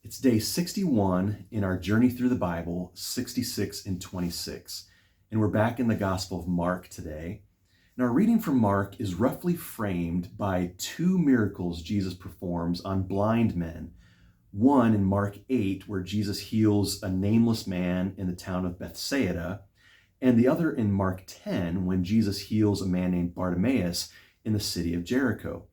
It's day 61 in our journey through the Bible, 66 and 26. And we're back in the Gospel of Mark today. And our reading from Mark is roughly framed by two miracles Jesus performs on blind men. One in Mark 8, where Jesus heals a nameless man in the town of Bethsaida, and the other in Mark 10, when Jesus heals a man named Bartimaeus in the city of Jericho.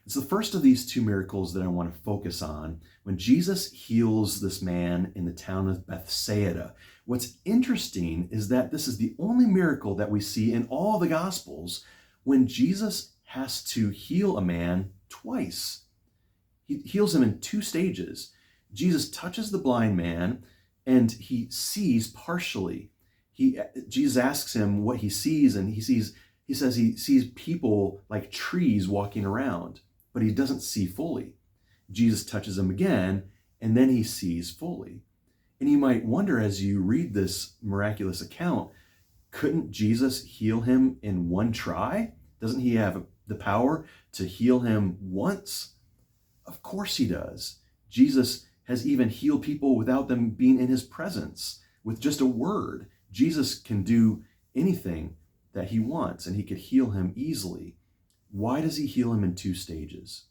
It's the first of these two miracles that I want to focus on, when Jesus heals this man in the town of Bethsaida. What's interesting is that this is the only miracle that we see in all the Gospels when Jesus has to heal a man twice. He heals him in two stages. Jesus touches the blind man and he sees partially. Jesus asks him what he sees, and he says he sees people like trees walking around, but he doesn't see fully. Jesus touches him again, and then he sees fully. And you might wonder, as you read this miraculous account, couldn't Jesus heal him in one try? Doesn't he have the power to heal him once? Of course he does. Jesus has even healed people without them being in his presence. With just a word, Jesus can do anything that he wants, and he could heal him easily. Why does he heal him in two stages?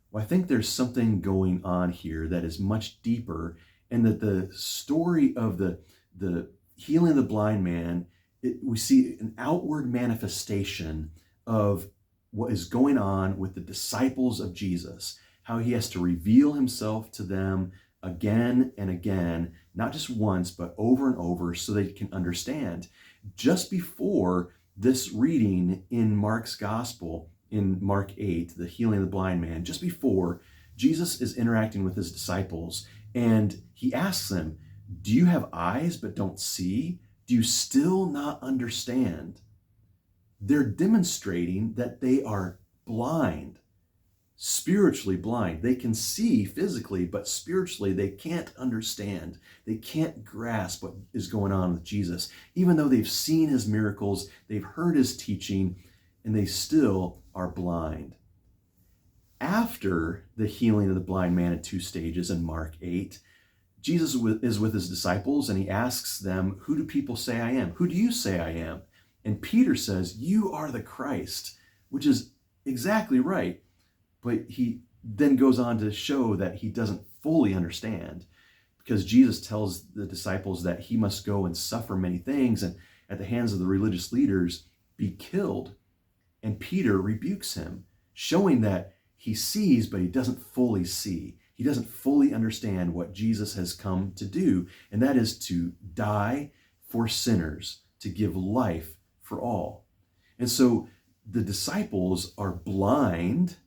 Well, I think there's something going on here that is much deeper, and that the story of the healing of the blind man, we see an outward manifestation of what is going on with the disciples of Jesus, how he has to reveal himself to them again and again, not just once, but over and over, so they can understand. Just before this reading in Mark's gospel, in Mark 8, the healing of the blind man, just before, Jesus is interacting with his disciples, and he asks them, do you have eyes but don't see? Do you still not understand? They're demonstrating that they are blind, spiritually blind. They can see physically, but spiritually they can't understand. They can't grasp what is going on with Jesus. Even though they've seen his miracles, they've heard his teaching, and they still are blind. After the healing of the blind man in two stages in Mark 8, Jesus is with his disciples, and he asks them, who do people say I am? Who do you say I am? And Peter says, you are the Christ, which is exactly right. But he then goes on to show that he doesn't fully understand, because Jesus tells the disciples that he must go and suffer many things and at the hands of the religious leaders be killed. And Peter rebukes him, showing that he sees, but he doesn't fully see. He doesn't fully understand what Jesus has come to do, and that is to die for sinners, to give life for all. And so the disciples are blind,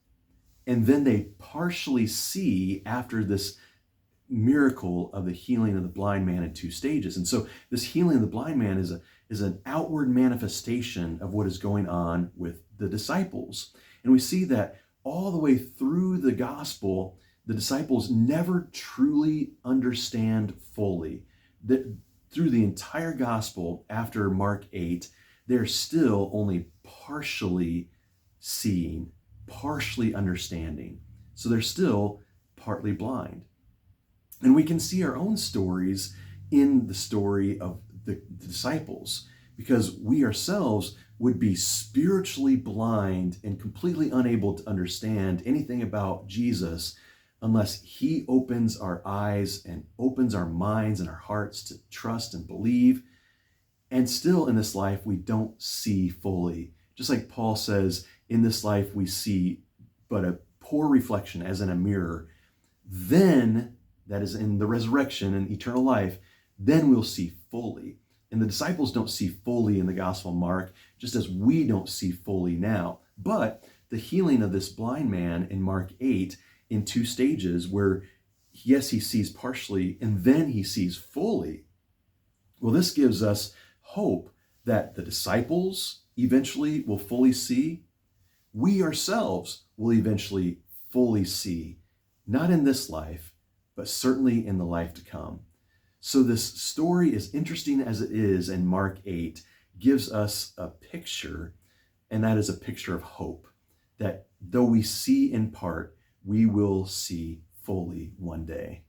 and then they partially see after this miracle of the healing of the blind man in two stages. And so this healing of the blind man is an outward manifestation of what is going on with the disciples. And we see that all the way through the gospel, the disciples never truly understand fully. That through the entire gospel after Mark 8, they're still only partially seeing, partially understanding. So they're still partly blind. And we can see our own stories in the story of the disciples, because we ourselves would be spiritually blind and completely unable to understand anything about Jesus unless he opens our eyes and opens our minds and our hearts to trust and believe. And still in this life, we don't see fully. Just like Paul says, in this life, we see but a poor reflection as in a mirror. Then, that is in the resurrection and eternal life, then we'll see fully. And the disciples don't see fully in the Gospel of Mark, just as we don't see fully now. But the healing of this blind man in Mark 8 in two stages, where yes, he sees partially and then he sees fully. Well, this gives us hope that the disciples eventually will fully see. We ourselves will eventually fully see, not in this life, but certainly in the life to come. So this story, as interesting as it is in Mark 8, gives us a picture, and that is a picture of hope, that though we see in part, we will see fully one one day.